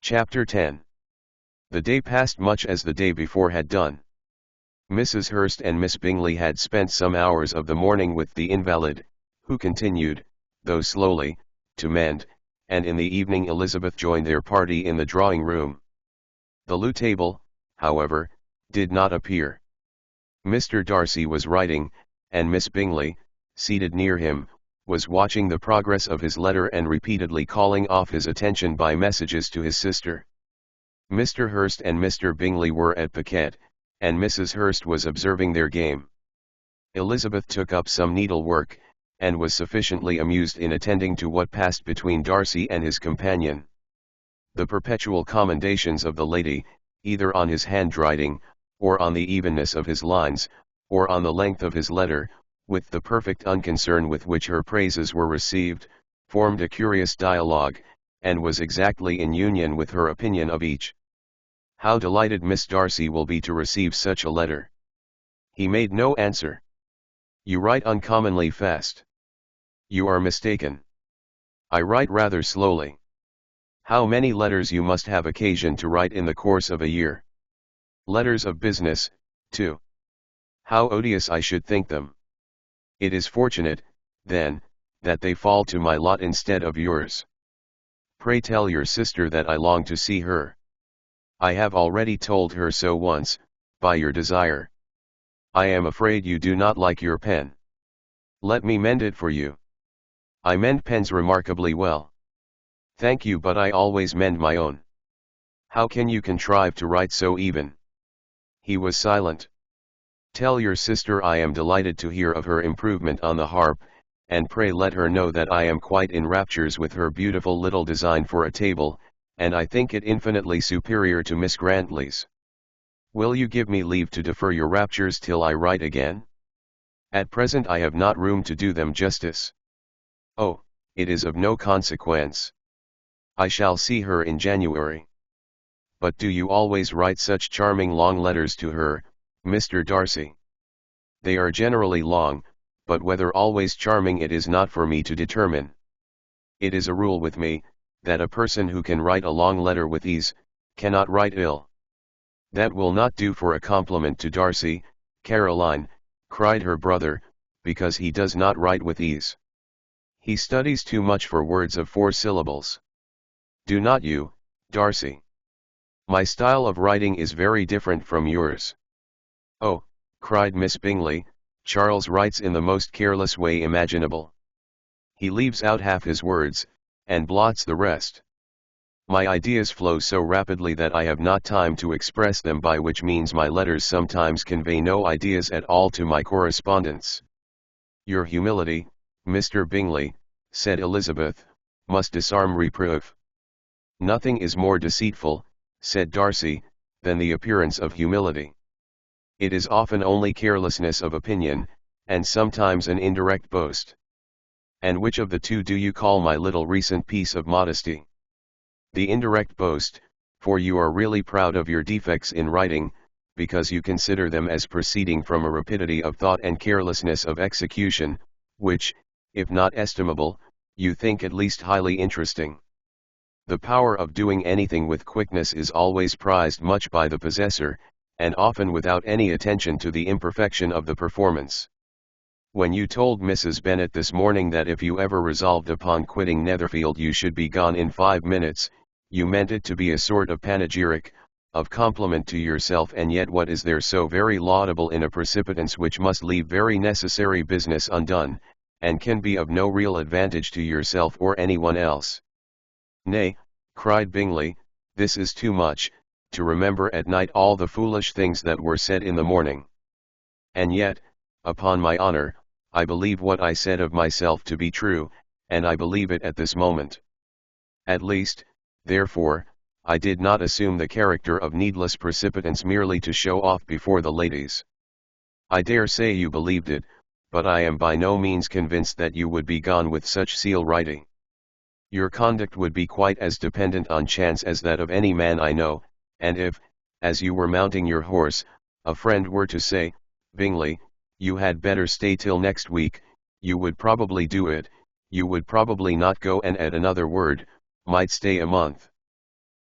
Chapter 10. The day passed much as the day before had done. Mrs. Hurst and Miss Bingley had spent some hours of the morning with the invalid, who continued, though slowly, to mend, and in the evening Elizabeth joined their party in the drawing-room. The loo-table, however, did not appear. Mr. Darcy was writing, and Miss Bingley, seated near him, was watching the progress of his letter and repeatedly calling off his attention by messages to his sister. Mr. Hurst and Mr. Bingley were at piquet, and Mrs. Hurst was observing their game. Elizabeth took up some needlework, and was sufficiently amused in attending to what passed between Darcy and his companion. The perpetual commendations of the lady, either on his handwriting, or on the evenness of his lines, or on the length of his letter, with the perfect unconcern with which her praises were received, formed a curious dialogue, and was exactly in union with her opinion of each. How delighted Miss Darcy will be to receive such a letter. He made no answer. You write uncommonly fast. You are mistaken. I write rather slowly. How many letters you must have occasion to write in the course of a year. Letters of business, too. How odious I should think them. It is fortunate, then, that they fall to my lot instead of yours. Pray tell your sister that I long to see her. I have already told her so once, by your desire. I am afraid you do not like your pen. Let me mend it for you. I mend pens remarkably well. Thank you, but I always mend my own. How can you contrive to write so even? He was silent. Tell your sister I am delighted to hear of her improvement on the harp, and pray let her know that I am quite in raptures with her beautiful little design for a table, and I think it infinitely superior to Miss Grantley's. Will you give me leave to defer your raptures till I write again? At present I have not room to do them justice. Oh, it is of no consequence. I shall see her in January. But do you always write such charming long letters to her, Mr. Darcy? They are generally long, but whether always charming it is not for me to determine. It is a rule with me, that a person who can write a long letter with ease, cannot write ill. That will not do for a compliment to Darcy, Caroline, cried her brother, because he does not write with ease. He studies too much for words of 4 syllables. Do not you, Darcy? My style of writing is very different from yours. Oh, cried Miss Bingley, Charles writes in the most careless way imaginable. He leaves out half his words, and blots the rest. My ideas flow so rapidly that I have not time to express them, by which means my letters sometimes convey no ideas at all to my correspondents. Your humility, Mr. Bingley, said Elizabeth, must disarm reproof. Nothing is more deceitful, said Darcy, than the appearance of humility. It is often only carelessness of opinion, and sometimes an indirect boast. And which of the two do you call my little recent piece of modesty? The indirect boast, for you are really proud of your defects in writing, because you consider them as proceeding from a rapidity of thought and carelessness of execution, which, if not estimable, you think at least highly interesting. The power of doing anything with quickness is always prized much by the possessor, and often without any attention to the imperfection of the performance. When you told Mrs. Bennet this morning that if you ever resolved upon quitting Netherfield you should be gone in 5 minutes, you meant it to be a sort of panegyric, of compliment to yourself, and yet what is there so very laudable in a precipitance which must leave very necessary business undone, and can be of no real advantage to yourself or anyone else? Nay, cried Bingley, this is too much, to remember at night all the foolish things that were said in the morning. And yet, upon my honor, I believe what I said of myself to be true, and I believe it at this moment. At least, therefore, I did not assume the character of needless precipitance merely to show off before the ladies. I dare say you believed it, but I am by no means convinced that you would be gone with such seal writing. Your conduct would be quite as dependent on chance as that of any man I know, and if, as you were mounting your horse, a friend were to say, Bingley, you had better stay till next week, you would probably do it, you would probably not go, and at another word, might stay a month.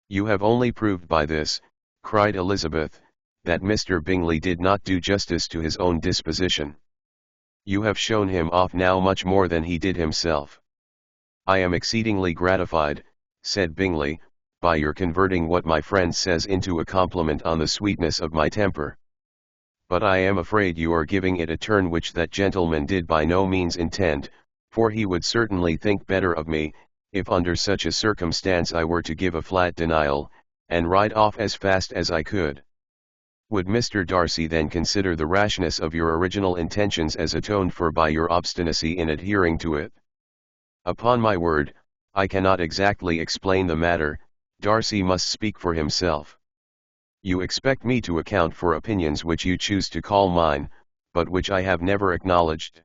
"You have only proved by this," cried Elizabeth, "that Mr. Bingley did not do justice to his own disposition. You have shown him off now much more than he did himself." "I am exceedingly gratified," said Bingley, "by your converting what my friend says into a compliment on the sweetness of my temper. But I am afraid you are giving it a turn which that gentleman did by no means intend, for he would certainly think better of me, if under such a circumstance I were to give a flat denial, and ride off as fast as I could. Would Mr. Darcy then consider the rashness of your original intentions as atoned for by your obstinacy in adhering to it? Upon my word, I cannot exactly explain the matter. Darcy must speak for himself. You expect me to account for opinions which you choose to call mine, but which I have never acknowledged.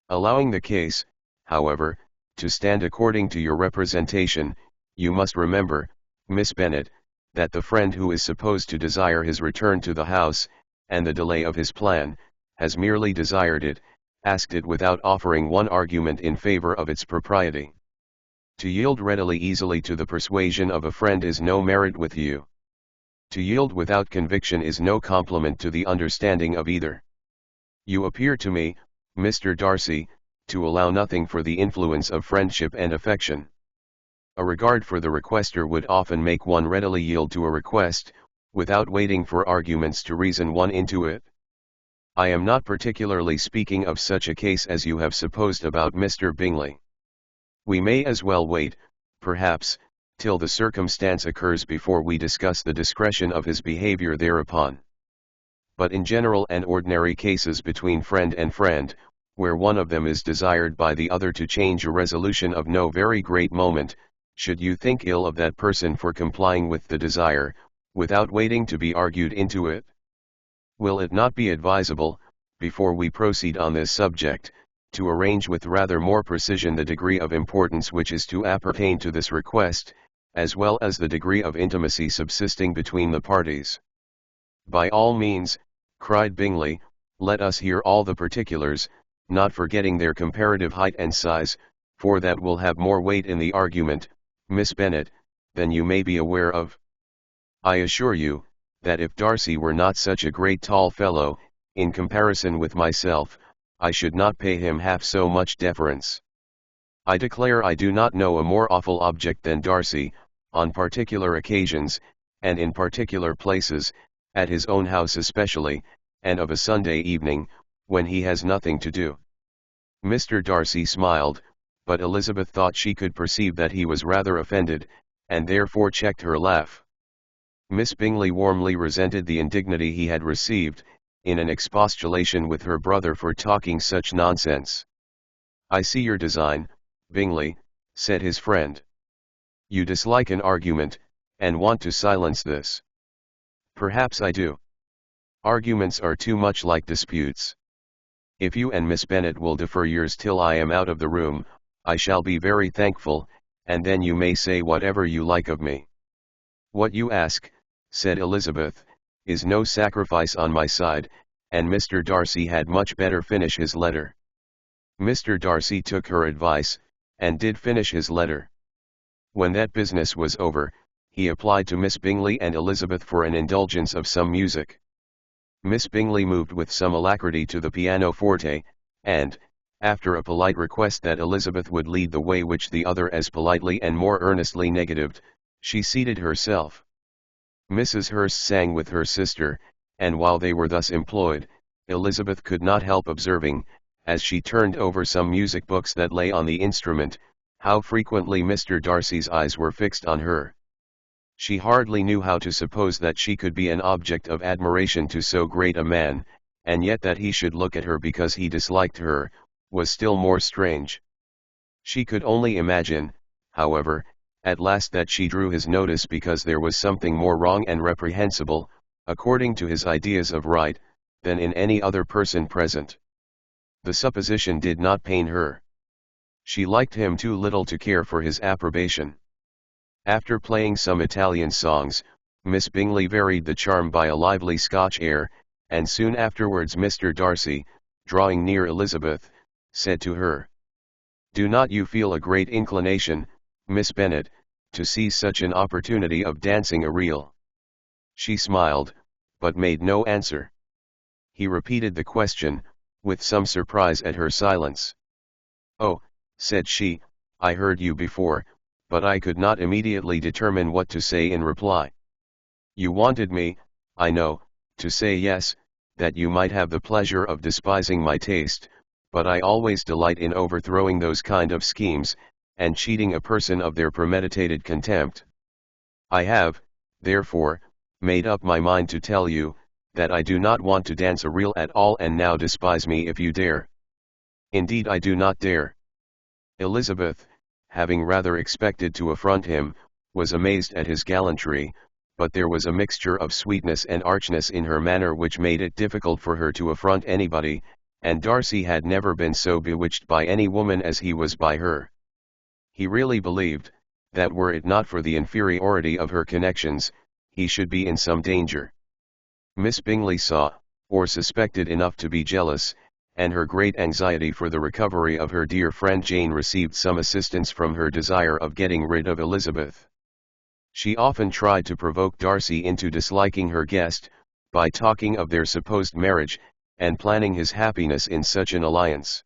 Allowing the case, however, to stand according to your representation, you must remember, Miss Bennet, that the friend who is supposed to desire his return to the house, and the delay of his plan, has merely desired it, asked it without offering one argument in favor of its propriety. To yield readily easily to the persuasion of a friend is no merit with you. To yield without conviction is no compliment to the understanding of either. You appear to me, Mr. Darcy, to allow nothing for the influence of friendship and affection. A regard for the requester would often make one readily yield to a request, without waiting for arguments to reason one into it. I am not particularly speaking of such a case as you have supposed about Mr. Bingley. We may as well wait, perhaps, till the circumstance occurs before we discuss the discretion of his behavior thereupon. But in general and ordinary cases between friend and friend, where one of them is desired by the other to change a resolution of no very great moment, should you think ill of that person for complying with the desire, without waiting to be argued into it? Will it not be advisable, before we proceed on this subject, to arrange with rather more precision the degree of importance which is to appertain to this request, as well as the degree of intimacy subsisting between the parties? "By all means," cried Bingley, "let us hear all the particulars, not forgetting their comparative height and size, for that will have more weight in the argument, Miss Bennet, than you may be aware of. I assure you, that if Darcy were not such a great tall fellow, in comparison with myself, I should not pay him half so much deference. I declare I do not know a more awful object than Darcy, on particular occasions, and in particular places, at his own house especially, and of a Sunday evening, when he has nothing to do." Mr. Darcy smiled, but Elizabeth thought she could perceive that he was rather offended, and therefore checked her laugh. Miss Bingley warmly resented the indignity he had received, in an expostulation with her brother for talking such nonsense. "I see your design, Bingley," said his friend. "You dislike an argument, and want to silence this." "Perhaps I do. Arguments are too much like disputes. If you and Miss Bennet will defer yours till I am out of the room, I shall be very thankful, and then you may say whatever you like of me." "What you ask," said Elizabeth, "is no sacrifice on my side, and Mr. Darcy had much better finish his letter." Mr. Darcy took her advice, and did finish his letter. When that business was over, he applied to Miss Bingley and Elizabeth for an indulgence of some music. Miss Bingley moved with some alacrity to the pianoforte, and, after a polite request that Elizabeth would lead the way which the other as politely and more earnestly negatived, she seated herself. Mrs. Hurst sang with her sister, and while they were thus employed, Elizabeth could not help observing, as she turned over some music books that lay on the instrument, how frequently Mr. Darcy's eyes were fixed on her. She hardly knew how to suppose that she could be an object of admiration to so great a man, and yet that he should look at her because he disliked her, was still more strange. She could only imagine, however, at last that she drew his notice because there was something more wrong and reprehensible, according to his ideas of right, than in any other person present. The supposition did not pain her. She liked him too little to care for his approbation. After playing some Italian songs, Miss Bingley varied the charm by a lively Scotch air, and soon afterwards Mr. Darcy, drawing near Elizabeth, said to her, "Do not you feel a great inclination, Miss Bennet, to seize such an opportunity of dancing a reel. She smiled, but made no answer. He repeated the question, with some surprise at her silence. "Oh," said she, "I heard you before, but I could not immediately determine what to say in reply. You wanted me, I know, to say yes, that you might have the pleasure of despising my taste, but I always delight in overthrowing those kind of schemes, and cheating a person of their premeditated contempt. I have, therefore, made up my mind to tell you, that I do not want to dance a reel at all, and now despise me if you dare." "Indeed I do not dare." Elizabeth, having rather expected to affront him, was amazed at his gallantry, but there was a mixture of sweetness and archness in her manner which made it difficult for her to affront anybody, and Darcy had never been so bewitched by any woman as he was by her. He really believed, that were it not for the inferiority of her connections, he should be in some danger. Miss Bingley saw, or suspected enough to be jealous, and her great anxiety for the recovery of her dear friend Jane received some assistance from her desire of getting rid of Elizabeth. She often tried to provoke Darcy into disliking her guest, by talking of their supposed marriage, and planning his happiness in such an alliance.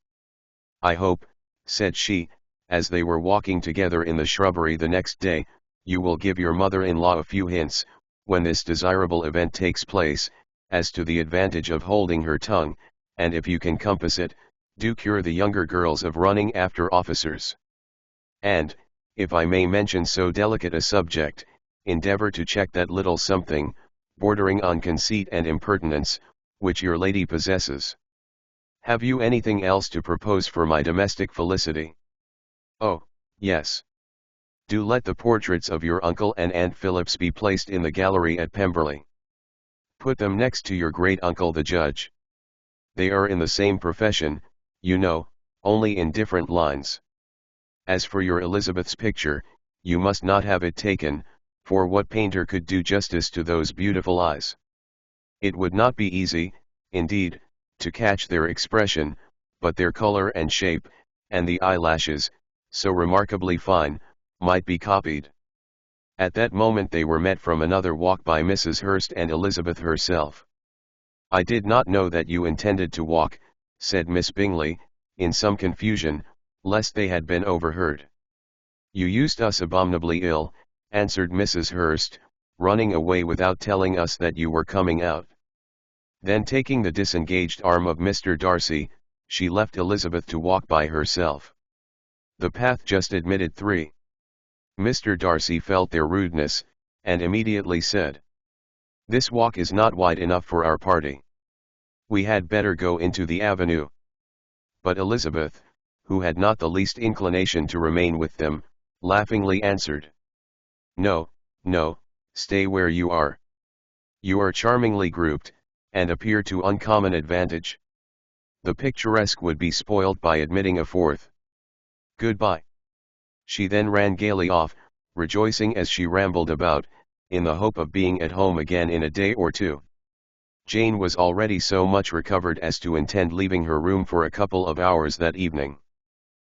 "I hope," said she, as they were walking together in the shrubbery the next day, "you will give your mother-in-law a few hints, when this desirable event takes place, as to the advantage of holding her tongue, and if you can compass it, do cure the younger girls of running after officers. And, if I may mention so delicate a subject, endeavor to check that little something, bordering on conceit and impertinence, which your lady possesses. Have you anything else to propose for my domestic felicity?" "Oh, yes. Do let the portraits of your uncle and Aunt Phillips be placed in the gallery at Pemberley. Put them next to your great-uncle the judge. They are in the same profession, you know, only in different lines. As for your Elizabeth's picture, you must not have it taken, for what painter could do justice to those beautiful eyes? It would not be easy, indeed, to catch their expression, but their color and shape, and the eyelashes, so remarkably fine, might be copied." At that moment they were met from another walk by Mrs. Hurst and Elizabeth herself. "I did not know that you intended to walk," said Miss Bingley, in some confusion, lest they had been overheard. "You used us abominably ill," answered Mrs. Hurst, "running away without telling us that you were coming out." Then taking the disengaged arm of Mr. Darcy, she left Elizabeth to walk by herself. The path just admitted 3. Mr. Darcy felt their rudeness, and immediately said, "This walk is not wide enough for our party. We had better go into the avenue." But Elizabeth, who had not the least inclination to remain with them, laughingly answered, "No, no, stay where you are. You are charmingly grouped, and appear to uncommon advantage. The picturesque would be spoilt by admitting a 4th. Goodbye." She then ran gaily off, rejoicing as she rambled about, in the hope of being at home again in a day or 2. Jane was already so much recovered as to intend leaving her room for a couple of hours that evening.